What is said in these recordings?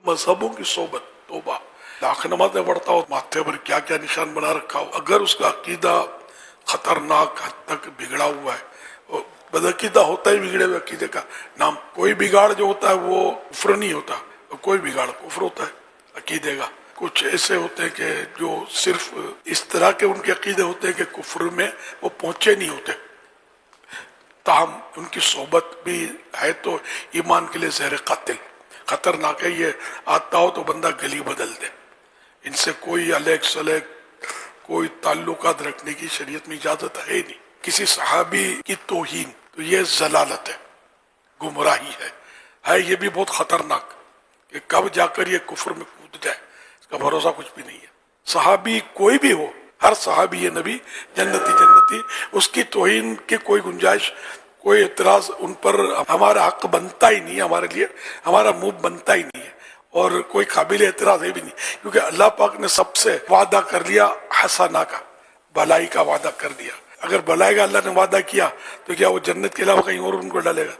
मजहबों की सोबत, तोबा। लाख नमाज़ें पढ़ता हो, माथे पर क्या क्या निशान बना रखा हो, अगर उसका अकीदा खतरनाक हद तक बिगड़ा हुआ है, बदअकीदा होता ही बिगड़े हुए अकीदे का नाम। कोई बिगाड़ जो होता है वो कुफ्र नहीं होता, कोई बिगाड़ कुफ्र होता है अकीदे का। कुछ ऐसे होते हैं कि जो सिर्फ इस तरह के उनके अकीदे होते हैं कि कुफ्र में वो पहुंचे नहीं होते, ताहम उनकी सोबत भी है तो ईमान के लिए जहर कातिल, खतरनाक है। ये आता हो तो बंदा गली बदल दे। इनसे कोई अलग सलग कोई ताल्लुकात रखने की शरीयत में इजाजत है ही नहीं। किसी सहाबी की तौहीन तो ये जलालत है, गुमराही है ये भी बहुत खतरनाक कि कब जाकर ये कुफ्र में कूद जाए, इसका भरोसा कुछ भी नहीं है। सहाबी कोई भी हो, हर सहाबी ये नबी जन्नती जन्नती, उसकी तौहीन की कोई गुंजाइश, कोई एतराज उन पर हमारा हक बनता ही नहीं है, हमारे लिए हमारा मुंह बनता ही नहीं है और कोई काबिल एतराज है भी नहीं, क्योंकि अल्लाह पाक ने सबसे वादा कर लिया हसना का, भलाई का वादा कर दिया। अगर भलाई का अल्लाह ने वादा किया तो क्या वो जन्नत के अलावा कहीं और उनको डालेगा?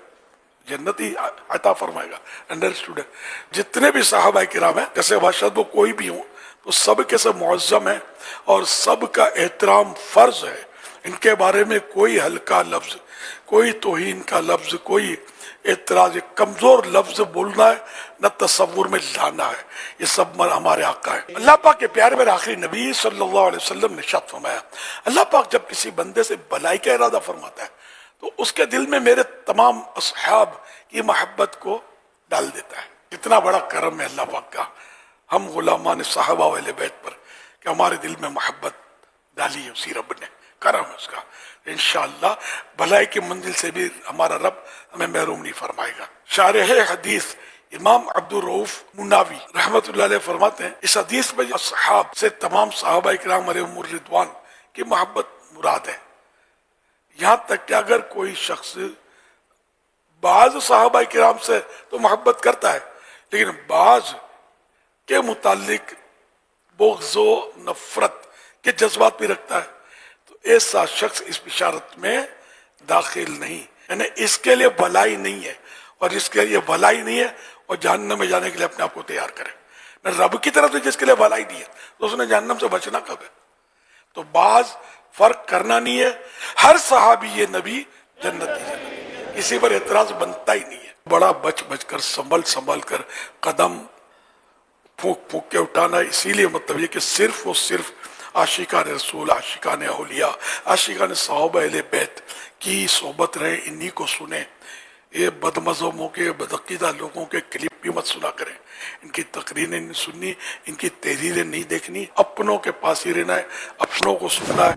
जन्नत ही अता फरमाएगा। अंडरस्टूड है। जितने भी सहाबा किराम है, जैसे वाशद वो कोई भी हो, तो सब के सब मुअज्जम है और सब का एहतराम फर्ज है। इनके बारे में कोई हल्का लफ्ज, कोई तौहीन का लफ्ज, कोई एतराज, कमजोर लफ्ज बोलना है न तसव्वुर में लाना है, ये सब हमारे आका है। अल्लाह पाक के प्यारे मेरे आखिरी नबी सल्लल्लाहु अलैहि वसल्लम ने इरशाद फरमाया, अल्लाह पाक जब किसी बंदे से भलाई का इरादा फरमाता है तो उसके दिल में मेरे तमाम असहाब की मोहब्बत को डाल देता है। कितना बड़ा करम है अल्लाह पाक का हम गुलामान साहबा वाले बैत पर कि हमारे दिल में मोहब्बत डाली है उसी रब ने, करम है उसका। इंशाअल्लाह भलाई की मंजिल से भी हमारा रब हमें महरूम नहीं फरमाएगा। शारह हदीस इमाम अब्दुल रऊफ मुनावी रहमतुल्लाह अलैह फरमाते हैं, इस हदीस में असहाब से तमाम सहाबा इकराम अलैहिमुर रिदवान की मोहब्बत मुराद है। यहाँ तक कि अगर कोई शख्स बाज सहाबा किराम से तो मोहब्बत करता है, लेकिन बाज के मुतालिक बुग़्ज़ो नफरत के जज्बात भी रखता है, तो ऐसा शख्स इस बिशारत में दाखिल नहीं, यानी इसके लिए भलाई नहीं है, और जिसके लिए भलाई नहीं है और जहन्नम में जाने के लिए अपने आप को तैयार करे। न रब की तरफ से जिसके लिए भलाई नहीं है तो उसने जहन्नम से बचना कब है? तो बाज फर्क करना नहीं है, हर सहाबी ये नबी जन्नती जन्नती, किसी पर एतराज बनता ही नहीं है। बड़ा बच बच कर संभल संभल कर कदम फूक फूक के उठाना, इसीलिए मतलब ये कि सिर्फ और सिर्फ आशिकान रसूल, आशिकान औलिया, आशिकान सहाबा अहले बैत की सोबत रहे, इन्हीं को सुने। ये बदमज़हबों के बदअक़ीदा लोगों के क्लिप भी मत सुना करें, इनकी तकरीरें नहीं सुननी, इनकी तहरीरें नहीं देखनी, अपनों के पास ही रहना है, अपनों को सुनना है।